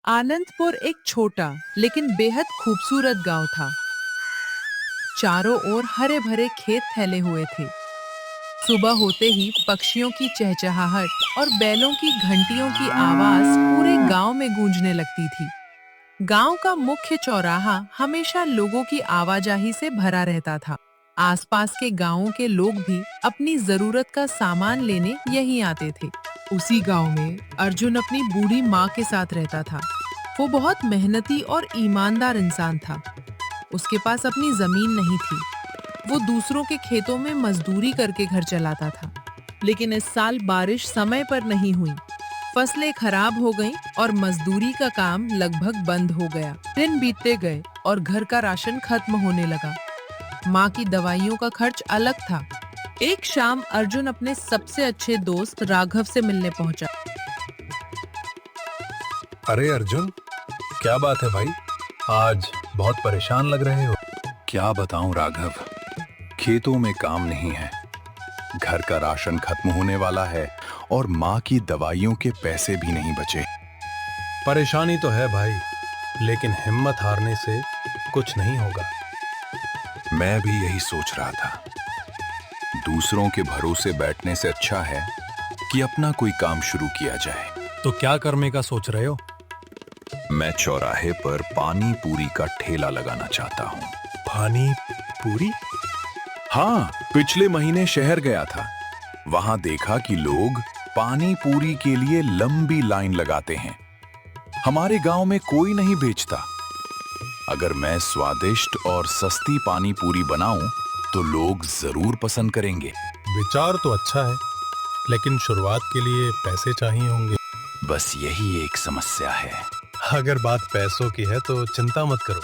आनंदपुर एक छोटा लेकिन बेहद खूबसूरत गांव था। चारों ओर हरे भरे खेत फैले हुए थे। सुबह होते ही पक्षियों की चहचहाहट और बैलों की घंटियों की आवाज पूरे गांव में गूंजने लगती थी। गांव का मुख्य चौराहा हमेशा लोगों की आवाजाही से भरा रहता था। आसपास के गांवों के लोग भी अपनी जरूरत का सामान लेने यहीं आते थे। उसी गांव में अर्जुन अपनी बूढ़ी माँ के साथ रहता था। वो बहुत मेहनती और ईमानदार इंसान था। उसके पास अपनी जमीन नहीं थी। वो दूसरों के खेतों में मजदूरी करके घर चलाता था। लेकिन इस साल बारिश समय पर नहीं हुई। फसलें खराब हो गईं और मजदूरी का काम लगभग बंद हो गया। दिन बीतते गए और घर का राशन खत्म होने लगा। माँ की दवाइयों का खर्च अलग था। एक शाम अर्जुन अपने सबसे अच्छे दोस्त राघव से मिलने पहुंचा। अरे अर्जुन, क्या बात है भाई? आज बहुत परेशान लग रहे हो। क्या बताऊं राघव, खेतों में काम नहीं है, घर का राशन खत्म होने वाला है और माँ की दवाइयों के पैसे भी नहीं बचे। परेशानी तो है भाई, लेकिन हिम्मत हारने से कुछ नहीं होगा। मैं भी यही सोच रहा था। दूसरों के भरोसे बैठने से अच्छा है कि अपना कोई काम शुरू किया जाए। तो क्या करने का सोच रहे हो? मैं चौराहे पर पानी पूरी का ठेला लगाना चाहता हूँ। पानी पूरी? हाँ, पिछले महीने शहर गया था। वहां देखा कि लोग पानी पूरी के लिए लंबी लाइन लगाते हैं। हमारे गांव में कोई नहीं बेचता। अगर मैं स्वादिष्ट और सस्ती पानी पूरी बनाऊं तो लोग जरूर पसंद करेंगे। विचार तो अच्छा है, लेकिन शुरुआत के लिए पैसे चाहिए होंगे। बस यही एक समस्या है। अगर बात पैसों की है तो चिंता मत करो,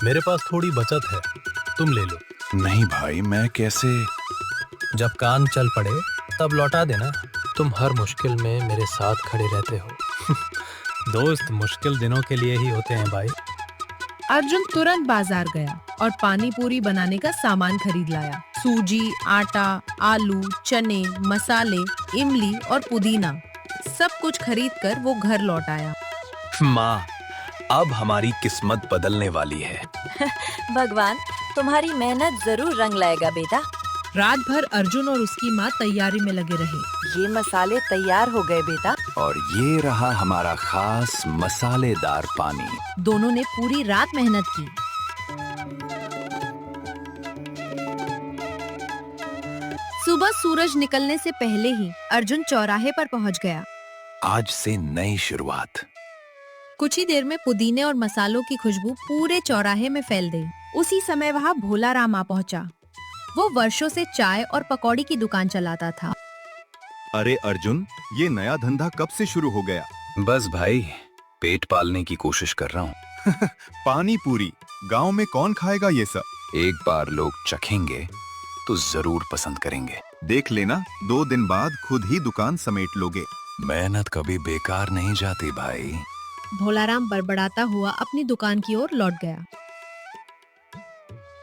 मेरे पास थोड़ी बचत है, तुम ले लो। नहीं भाई, मैं कैसे? जब काम चल पड़े तब लौटा देना। तुम हर मुश्किल में मेरे साथ खड़े रहते हो। दोस्त मुश्किल दिनों के लिए ही होते हैं भाई। अर्जुन तुरंत बाजार गया और पानी पूरी बनाने का सामान खरीद लाया। सूजी, आटा, आलू, चने, मसाले, इमली और पुदीना, सब कुछ खरीदकर वो घर लौट आया। माँ, अब हमारी किस्मत बदलने वाली है। भगवान तुम्हारी मेहनत जरूर रंग लाएगा बेटा। रात भर अर्जुन और उसकी माँ तैयारी में लगे रहे। ये मसाले तैयार हो गए बेटा। और ये रहा हमारा खास मसालेदार पानी। दोनों ने पूरी रात मेहनत की। सुबह सूरज निकलने से पहले ही अर्जुन चौराहे पर पहुंच गया। आज से नई शुरुआत। कुछ ही देर में पुदीने और मसालों की खुशबू पूरे चौराहे में फैल गई। उसी समय वहाँ भोला राम आ पहुँचा। वो वर्षों से चाय और पकौड़ी की दुकान चलाता था। अरे अर्जुन, ये नया धंधा कब से शुरू हो गया? बस भाई, पेट पालने की कोशिश कर रहा हूँ। पानी पूरी गांव में कौन खाएगा ये सब? एक बार लोग चखेंगे तो जरूर पसंद करेंगे। देख लेना, 2 दिन बाद खुद ही दुकान समेट लोगे। मेहनत कभी बेकार नहीं जाती भाई। भोलाराम बड़बड़ाता हुआ अपनी दुकान की ओर लौट गया।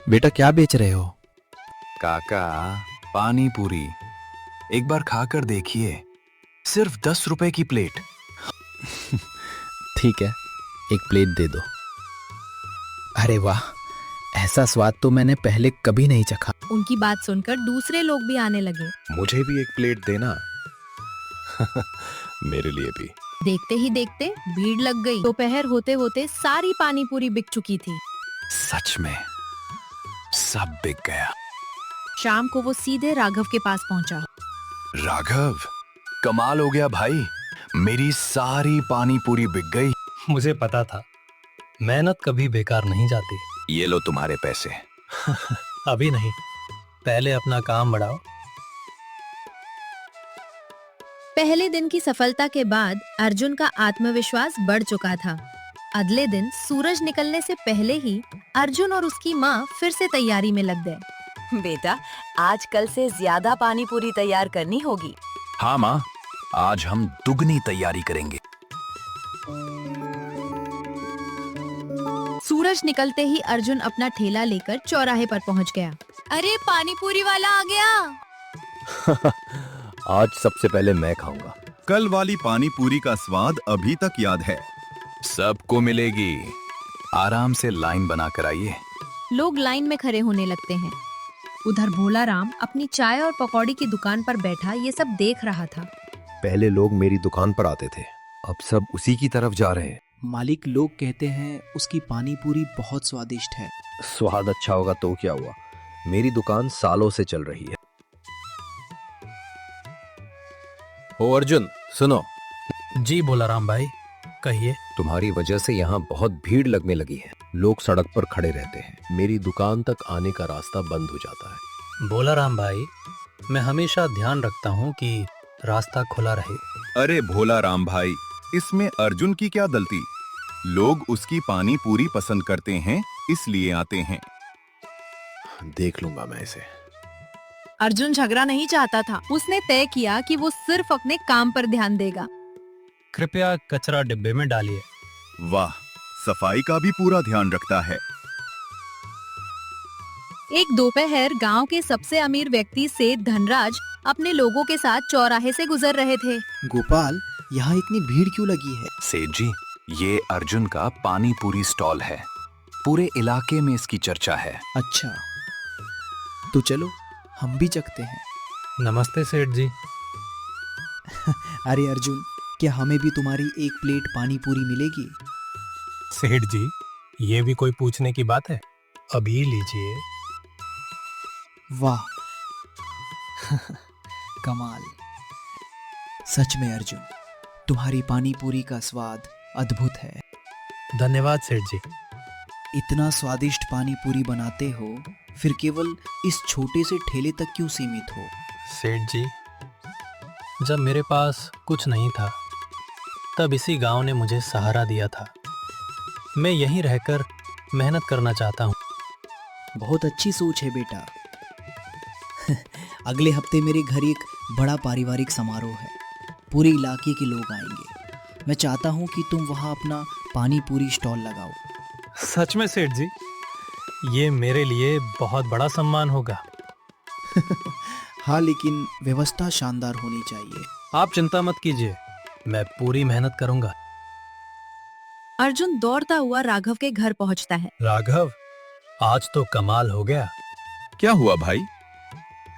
बेटा, क्या बेच रहे हो? काका, पानी पूरी। एक बार खाकर देखिए, सिर्फ 10 रुपए की प्लेट। ठीक है, एक प्लेट दे दो। अरे वाह, ऐसा स्वाद तो मैंने पहले कभी नहीं चखा। उनकी बात सुनकर दूसरे लोग भी आने लगे। मुझे भी एक प्लेट देना। मेरे लिए भी। देखते ही देखते भीड़ लग गई। दोपहर होते होते सारी पानी पूरी बिक चुकी थी। सच में सब बिक गया। शाम को वो सीधे राघव के पास पहुंचा। राघव, कमाल हो गया भाई, मेरी सारी पानी पूरी बिक गई। मुझे पता था, मेहनत कभी बेकार नहीं जाती। ये लो तुम्हारे पैसे। अभी नहीं, पहले अपना काम बढ़ाओ। पहले दिन की सफलता के बाद अर्जुन का आत्मविश्वास बढ़ चुका था। अगले दिन सूरज निकलने से पहले ही अर्जुन और उसकी माँ फिर से तैयारी में लग गए। बेटा, आज कल से ज्यादा पानी पूरी तैयार करनी होगी। हाँ माँ, आज हम दुगनी तैयारी करेंगे। सूरज निकलते ही अर्जुन अपना ठेला लेकर चौराहे पर पहुंच गया। अरे, पानी पूरी वाला आ गया। आज सबसे पहले मैं खाऊंगा। कल वाली पानी पूरी का स्वाद अभी तक याद है। सबको मिलेगी। आराम से लाइन बनाकर आइए। लोग लाइन में खड़े होने लगते हैं। उधर भोला राम अपनी चाय और पकौड़ी की दुकान पर बैठा ये सब देख रहा था। पहले लोग मेरी दुकान पर आते थे, अब सब उसी की तरफ जा रहे हैं। मालिक, लोग कहते हैं उसकी पानी पूरी बहुत स्वादिष्ट है। स्वाद अच्छा होगा तो क्या हुआ, मेरी दुकान सालों से चल रही है। ओ अर्जुन, सुनो, जी बोलाराम भाई, कहिए। तुम्हारी वजह से यहाँ बहुत भीड़ लगने लगी है। लोग सड़क पर खड़े रहते हैं, मेरी दुकान तक आने का रास्ता बंद हो जाता है। बोलाराम भाई, मैं हमेशा ध्यान रखता हूँ कि रास्ता खुला रहे। अरे भोला राम भाई, इसमें अर्जुन की क्या गलती? लोग उसकी पानी पूरी पसंद करते हैं, इसलिए आते हैं। देख लूंगा मैं इसे। अर्जुन झगड़ा नहीं चाहता था। उसने तय किया कि वो सिर्फ अपने काम पर ध्यान देगा। कृपया कचरा डिब्बे में डालिए। वाह, सफाई का भी पूरा ध्यान रखता है। एक दोपहर गांव के सबसे अमीर व्यक्ति सेठ धनराज अपने लोगों के साथ चौराहे से गुजर रहे थे। गोपाल, यहाँ इतनी भीड़ क्यों लगी है? सेठ जी, ये अर्जुन का पानी पूरी स्टॉल है। पूरे इलाके में इसकी चर्चा है। अच्छा, तो चलो हम भी चखते हैं। नमस्ते सेठ जी। अरे अर्जुन, क्या हमें भी तुम्हारी एक प्लेट पानी पूरी मिलेगी? सेठ जी, ये भी कोई पूछने की बात है? अभी लीजिए। वाह कमाल। सच में अर्जुन, तुम्हारी पानी पूरी का स्वाद अद्भुत है। धन्यवाद सेठ जी। इतना स्वादिष्ट पानी पूरी बनाते हो, फिर केवल इस छोटे से ठेले तक क्यों सीमित हो? सेठ जी, जब मेरे पास कुछ नहीं था, तब इसी गांव ने मुझे सहारा दिया था। मैं यहीं रहकर मेहनत करना चाहता हूँ। बहुत अच्छी सोच है बेटा। अगले हफ्ते मेरे घर एक बड़ा पारिवारिक समारोह है। पूरे इलाके के लोग आएंगे। मैं चाहता हूँ कि तुम वहाँ अपना पानी पूरी स्टॉल लगाओ। सच में सेठ जी, ये मेरे लिए बहुत बड़ा सम्मान होगा। हाँ, लेकिन व्यवस्था शानदार होनी चाहिए। आप चिंता मत कीजिए, मैं पूरी मेहनत करूंगा। अर्जुन दौड़ता हुआ राघव के घर पहुंचता है। राघव, आज तो कमाल हो गया। क्या हुआ भाई?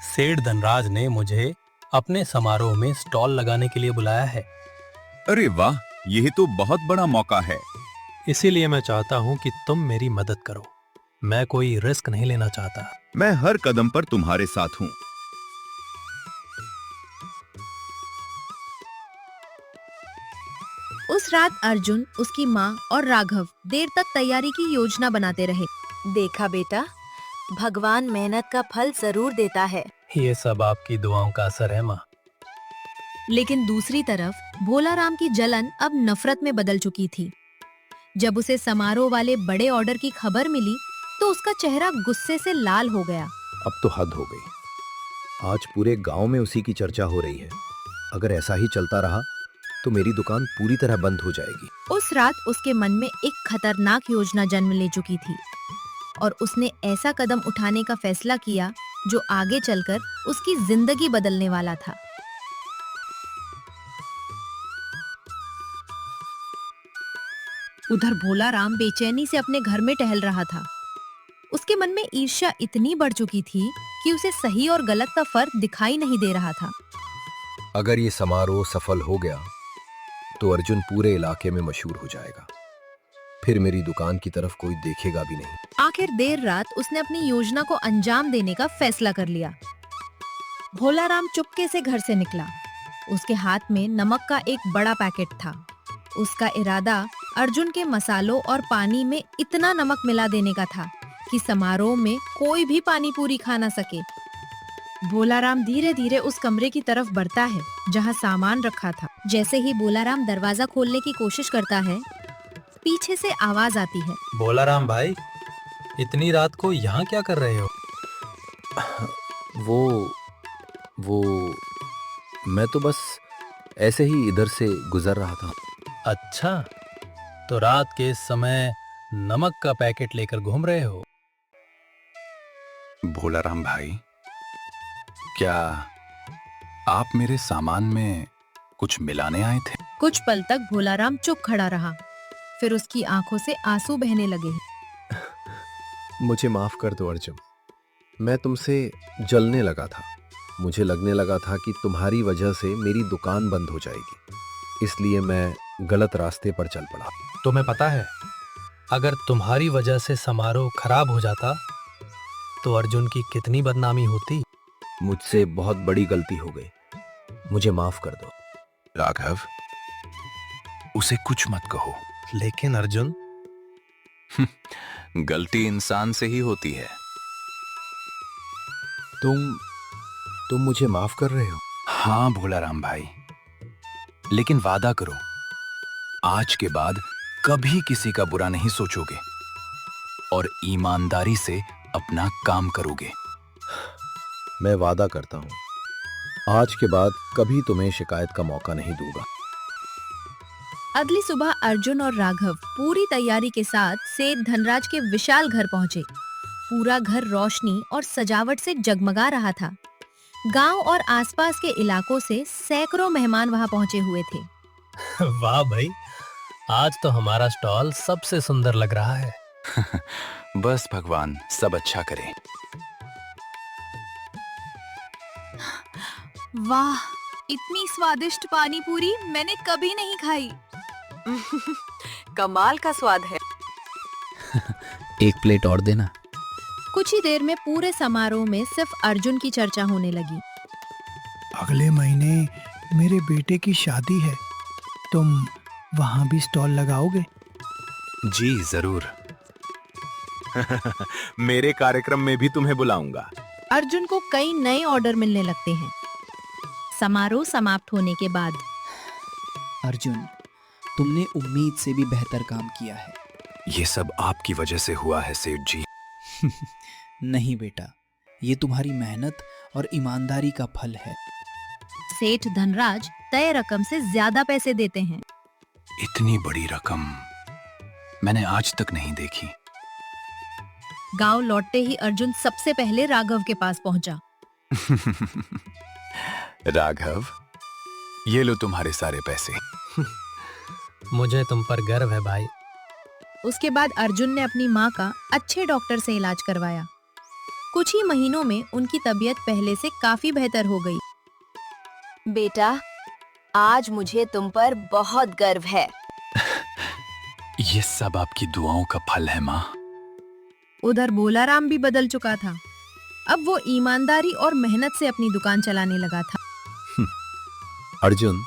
सेठ धनराज ने मुझे अपने समारोह में स्टॉल लगाने के लिए बुलाया है। अरे वाह, यह तो बहुत बड़ा मौका है। इसीलिए मैं चाहता हूँ कि तुम मेरी मदद करो। मैं कोई रिस्क नहीं लेना चाहता। मैं हर कदम पर तुम्हारे साथ हूँ। उस रात अर्जुन, उसकी माँ और राघव देर तक तैयारी की योजना बनाते रहे। देखा बेटा, भगवान मेहनत का फल जरूर देता है। ये सब आपकी दुआओं का असर है माँ। लेकिन दूसरी तरफ भोला राम की जलन अब नफरत में बदल चुकी थी। जब उसे समारोह वाले बड़े ऑर्डर की खबर मिली तो उसका चेहरा गुस्से से लाल हो गया। अब तो हद हो गई। आज पूरे गांव में उसी की चर्चा हो रही है। अगर ऐसा ही चलता रहा तो मेरी दुकान पूरी तरह बंद हो जाएगी। उस रात उसके मन में एक खतरनाक योजना जन्म ले चुकी थी और उसने ऐसा कदम उठाने का फैसला किया जो आगे चलकर उसकी जिंदगी बदलने वाला था। उधर भोला राम बेचैनी से अपने घर में टहल रहा था। उसके मन में ईर्ष्या इतनी बढ़ चुकी थी कि उसे सही और गलत का फर्क दिखाई नहीं दे रहा था। अगर ये समारोह सफल हो गया तो अर्जुन पूरे इलाके में मशहूर हो जाएगा। फिर मेरी दुकान की तरफ कोई देखेगा भी नहीं। आखिर देर रात उसने अपनी योजना को अंजाम देने का फैसला कर लिया। भोला राम चुपके से घर से निकला। उसके हाथ में नमक का एक बड़ा पैकेट था। उसका इरादा अर्जुन के मसालों और पानी में इतना नमक मिला देने का था कि समारोह में कोई भी पानी पूरी खा ना सके। भोला राम धीरे धीरे उस कमरे की तरफ बढ़ता है जहाँ सामान रखा था। जैसे ही भोला राम दरवाजा खोलने की कोशिश करता है, पीछे से आवाज आती है। बोलाराम भाई, इतनी रात को यहाँ क्या कर रहे हो? वो मैं तो बस ऐसे ही इधर से गुजर रहा था। अच्छा, तो रात के समय नमक का पैकेट लेकर घूम रहे हो? भोलाराम भाई, क्या आप मेरे सामान में कुछ मिलाने आए थे? कुछ पल तक भोला राम चुप खड़ा रहा। फिर उसकी आंखों से आंसू बहने लगे। मुझे माफ कर दो अर्जुन। मैं तुमसे जलने लगा था। मुझे लगने लगा था कि तुम्हारी वजह से मेरी दुकान बंद हो जाएगी, इसलिए मैं गलत रास्ते पर चल पड़ा। तुम्हें पता है, अगर तुम्हारी वजह से समारोह खराब हो जाता तो अर्जुन की कितनी बदनामी होती। मुझसे बहुत बड़ी गलती हो गई, मुझे माफ कर दो। राघव, उसे कुछ मत कहो। लेकिन अर्जुन, गलती इंसान से ही होती है। तुम मुझे माफ कर रहे हो? हाँ भोलाराम भाई, लेकिन वादा करो, आज के बाद कभी किसी का बुरा नहीं सोचोगे और ईमानदारी से अपना काम करोगे। मैं वादा करता हूं, आज के बाद कभी तुम्हें शिकायत का मौका नहीं दूंगा। अगली सुबह अर्जुन और राघव पूरी तैयारी के साथ सेठ धनराज के विशाल घर पहुंचे। पूरा घर रोशनी और सजावट से जगमगा रहा था। गांव और आसपास के इलाकों से सैकड़ों मेहमान वहां पहुंचे हुए थे। वाह भाई, आज तो हमारा स्टॉल सबसे सुंदर लग रहा है। बस भगवान सब अच्छा करे। वाह, इतनी स्वादिष्ट पानी पूरी मैंने कभी नहीं खाई। कमाल का स्वाद है। एक प्लेट और देना। कुछ ही देर में पूरे समारोह में सिर्फ अर्जुन की चर्चा होने लगी। अगले महीने मेरे बेटे की शादी है, तुम वहां भी स्टॉल लगाओगे? जी जरूर। मेरे कार्यक्रम में भी तुम्हें बुलाऊंगा। अर्जुन को कई नए ऑर्डर मिलने लगते हैं। समारोह समाप्त होने के बाद अर्जुन, तुमने उम्मीद से भी बेहतर काम किया है। ये सब आपकी वजह से हुआ है सेठ जी। नहीं बेटा, ये तुम्हारी मेहनत और ईमानदारी का फल है। सेठ धनराज तय रकम से ज्यादा पैसे देते हैं। इतनी बड़ी रकम मैंने आज तक नहीं देखी। गांव लौटते ही अर्जुन सबसे पहले राघव के पास पहुंचा। राघव, ये लो तुम्हारे सारे पैसे। मुझे तुम पर गर्व है भाई। उसके बाद अर्जुन ने अपनी माँ का अच्छे डॉक्टर से इलाज करवाया। कुछ ही महीनों में उनकी तबीयत पहले से काफी बेहतर हो गई। बेटा, आज मुझे तुम पर बहुत गर्व है। ये सब आपकी दुआओं का फल है माँ। उधर भोलाराम भी बदल चुका था। अब वो ईमानदारी और मेहनत से अपनी दुकान चलाने लगा था। अर्जुन,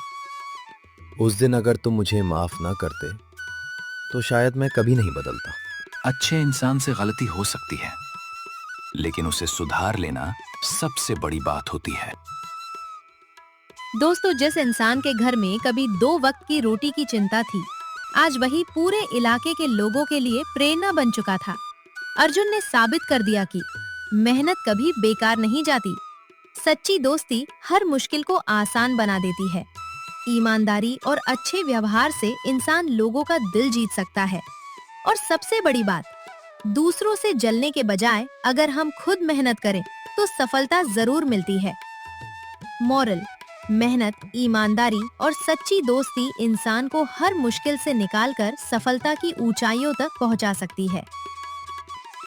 उस दिन अगर तुम मुझे माफ ना करते तो शायद मैं कभी नहीं बदलता। अच्छे इंसान से गलती हो सकती है, लेकिन उसे सुधार लेना सबसे बड़ी बात होती है। दोस्तों, जिस इंसान के घर में कभी 2 वक्त की रोटी की चिंता थी, आज वही पूरे इलाके के लोगों के लिए प्रेरणा बन चुका था। अर्जुन ने साबित कर दिया कि मेहनत कभी बेकार नहीं जाती। सच्ची दोस्ती हर मुश्किल को आसान बना देती है। ईमानदारी और अच्छे व्यवहार से इंसान लोगों का दिल जीत सकता है। और सबसे बड़ी बात, दूसरों से जलने के बजाय अगर हम खुद मेहनत करें तो सफलता जरूर मिलती है। मॉरल: मेहनत, ईमानदारी और सच्ची दोस्ती इंसान को हर मुश्किल से निकालकर सफलता की ऊंचाइयों तक पहुंचा सकती है।